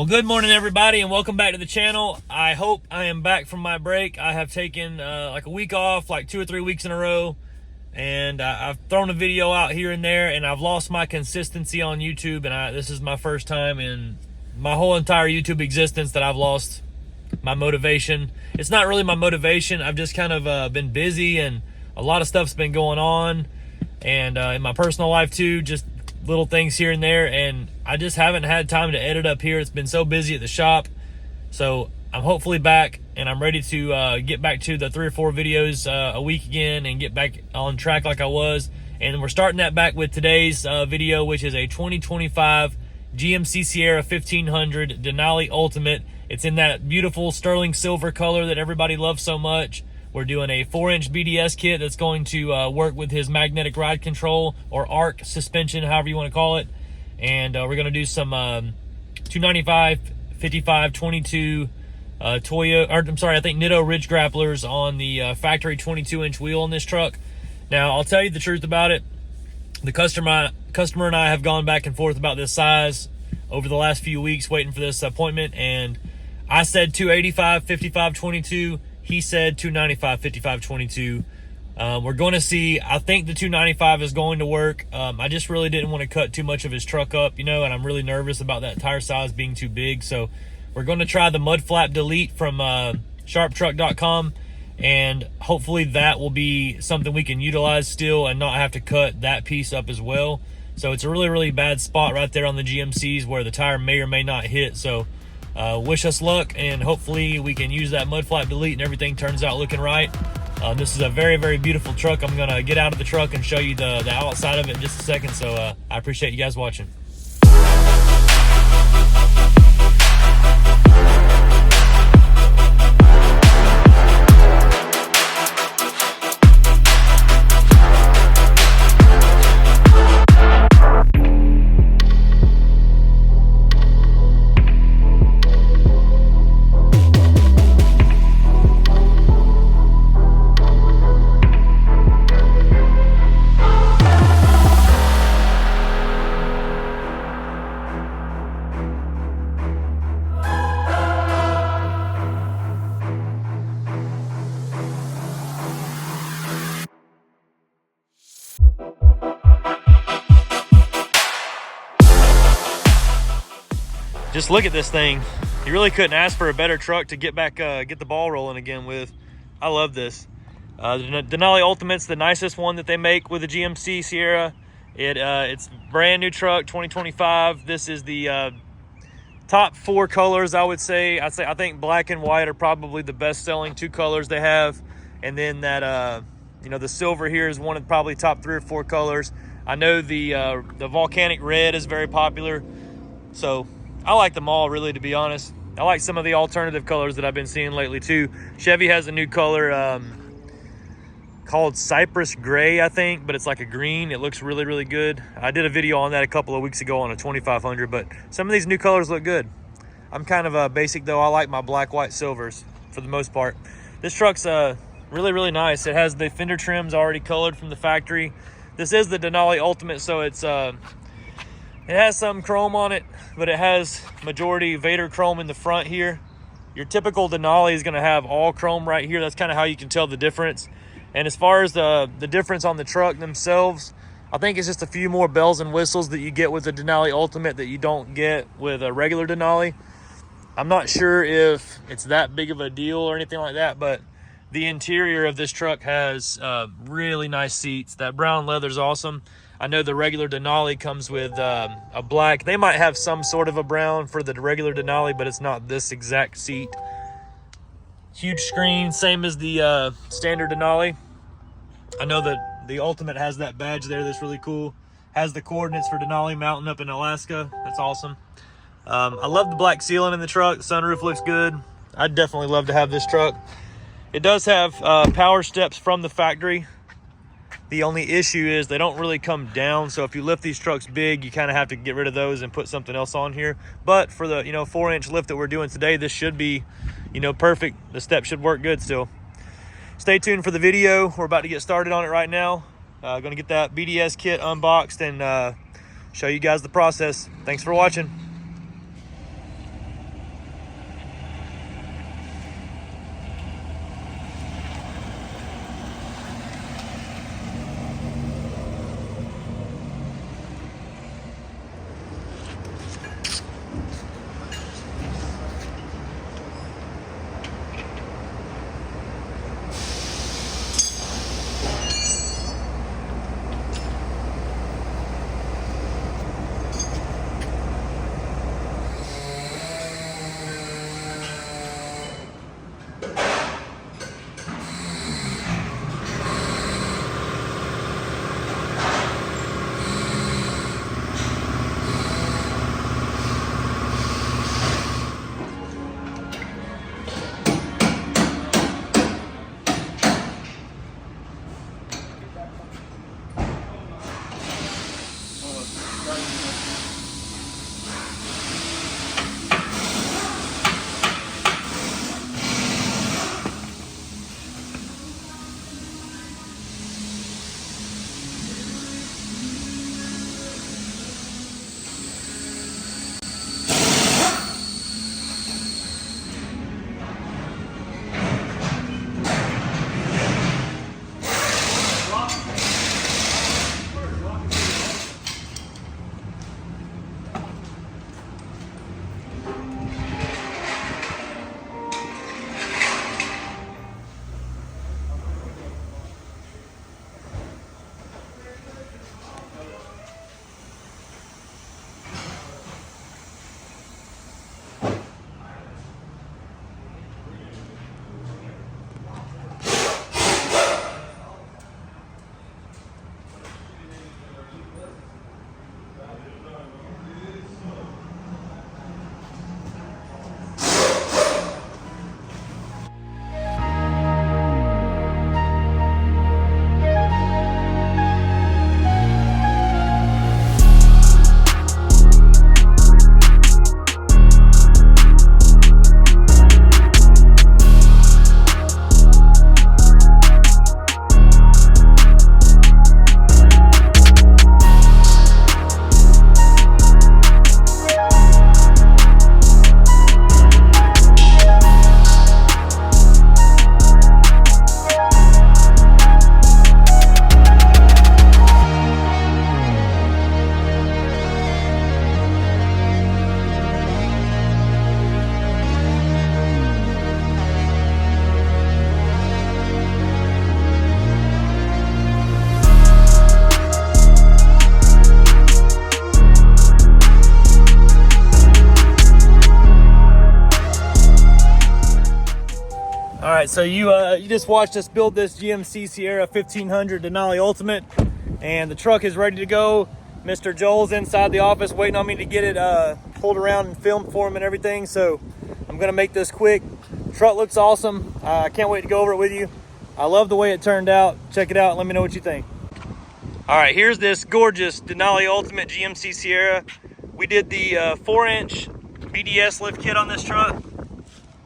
Well, good morning, everybody, and welcome back to the channel. I hope I am back from my break. I have taken like a week off, like 2 or 3 weeks in a row, and I've thrown a video out here and there, and I've lost my consistency on YouTube, and this is my first time in my whole entire YouTube existence that I've lost my motivation. It's not really my motivation. I've just kind of been busy, and a lot of stuff's been going on, and in my personal life too, just little things here and there, and I just haven't had time to edit up here. It's been so busy at the shop. So I'm hopefully back, and I'm ready to get back to the 3 or 4 videos a week again and get back on track like I was. And we're starting that back with today's video, which is a 2025 GMC Sierra 1500 Denali Ultimate. It's in that beautiful sterling silver color that everybody loves so much. We're doing a 4-inch BDS kit that's going to work with his magnetic ride control or ARC suspension, however you want to call it. And we're going to do some 295, 55, 22 I think Nitto Ridge grapplers on the factory 22-inch wheel on this truck. Now, I'll tell you the truth about it. The customer and I have gone back and forth about this size over the last few weeks waiting for this appointment, and I said 285, 55, 22. He said 295, 55, 22. We're going to see. I think the 295 is going to work. I just really didn't want to cut too much of his truck up, and I'm really nervous about that tire size being too big. So we're going to try the mud flap delete from sharptruck.com, and hopefully that will be something we can utilize still and not have to cut that piece up as well. So it's a really, really bad spot right there on the GMCs where the tire may or may not hit. So wish us luck, and hopefully we can use that mud flap delete and everything turns out looking right. This is a very, very beautiful truck. I'm going to get out of the truck and show you the outside of it in just a second. So I appreciate you guys watching. Just look at this thing. You really couldn't ask for a better truck to get the ball rolling again with. I love this. The Denali Ultimate's the nicest one that they make with the GMC Sierra. It's brand new truck, 2025. This is the top 4 colors, I would say. I think black and white are probably the best selling 2 colors they have, and then that the silver here is one of probably top 3 or 4 colors. I know the volcanic red is very popular, so I like them all, really, to be honest. I like some of the alternative colors that I've been seeing lately too. Chevy has a new color called Cypress Gray, I think, but it's like a green. It looks really, really good. I did a video on that a couple of weeks ago on a 2500, but some of these new colors look good. I'm kind of basic though. I like my black, white, silvers for the most part. This truck's really, really nice. It has the fender trims already colored from the factory. This is the Denali Ultimate, so it has some chrome on it, but it has majority Vader chrome in the front here. Your typical Denali is going to have all chrome right here. That's kind of how you can tell the difference. And as far as the difference on the truck themselves, I think it's just a few more bells and whistles that you get with the Denali Ultimate that you don't get with a regular Denali. I'm not sure if it's that big of a deal or anything like that, but the interior of this truck has really nice seats. That brown leather is awesome. I know the regular Denali comes with a black. They might have some sort of a brown for the regular Denali, but it's not this exact seat. Huge screen, same as the standard Denali. I know that the Ultimate has that badge there that's really cool. Has the coordinates for Denali Mountain up in Alaska. That's awesome. I love the black ceiling in the truck. The sunroof looks good. I'd definitely love to have this truck. It does have power steps from the factory. The only issue is they don't really come down, so if you lift these trucks big, you kind of have to get rid of those and put something else on here. But for the 4-inch lift that we're doing today, this should be perfect. The steps should work good still. Stay tuned for the video. We're about to get started on it right now. Going to get that BDS kit unboxed and show you guys the process. Thanks for watching. right, so you just watched us build this GMC Sierra 1500 Denali Ultimate, and the truck is ready to go. Mr. Joel's inside the office waiting on me to get it pulled around and filmed for him and everything, so I'm gonna make this quick. The truck looks awesome. I can't wait to go over it with you. I love the way it turned out. Check it out and let me know what you think. All right, here's this gorgeous Denali Ultimate GMC Sierra. We did the 4-inch BDS lift kit on this truck.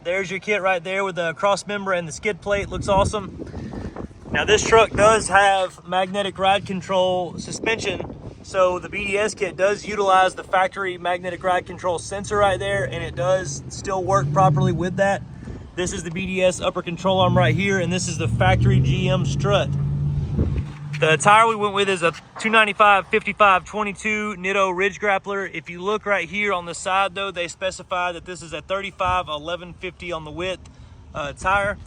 There's your kit right there with the cross member and the skid plate. Looks awesome. Now this truck does have magnetic ride control suspension, so the BDS kit does utilize the factory magnetic ride control sensor right there, and it does still work properly with that. This is the BDS upper control arm right here, and this is the factory GM strut. The tire we went with is a 295/55/22 Nitto Ridge Grappler. If you look right here on the side though, they specify that this is a 35/11/50 on the width tire.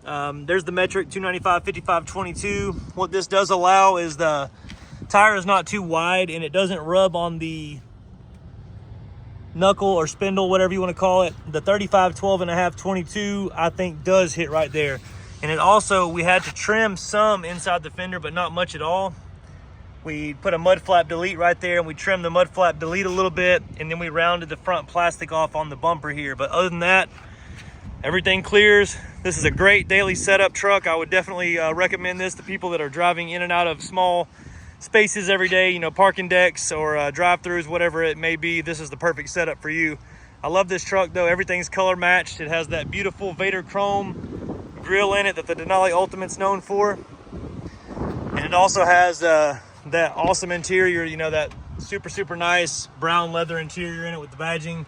There's the metric 295/55/22. What this does allow is the tire is not too wide and it doesn't rub on the knuckle or spindle, whatever you want to call it. The 35/12.5/22 I think does hit right there. And it also, we had to trim some inside the fender, but not much at all. We put a mud flap delete right there, and we trimmed the mud flap delete a little bit, and then we rounded the front plastic off on the bumper here. But other than that, everything clears. This is a great daily setup truck. I would definitely recommend this to people that are driving in and out of small spaces every day, you know, parking decks or drive-throughs, whatever it may be. This is the perfect setup for you. I love this truck though. Everything's color matched. It has that beautiful Vader chrome grill in it that the Denali Ultimate's known for, and it also has that awesome interior, you know, that super nice brown leather interior in it with the badging.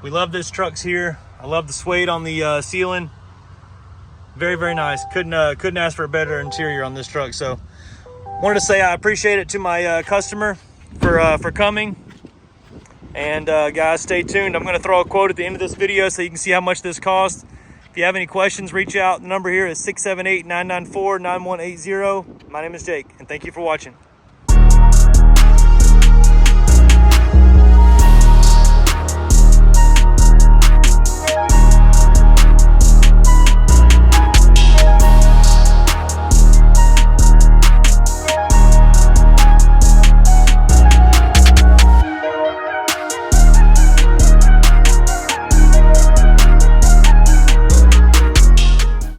We love this truck's here. I love the suede on the ceiling. Very nice. Couldn't ask for a better interior on this truck. So wanted to say I appreciate it to my customer for coming. And guys, stay tuned. I'm going to throw a quote at the end of this video so you can see how much this cost. If you have any questions, reach out. The number here is 678-994-9180. My name is Jake, and thank you for watching.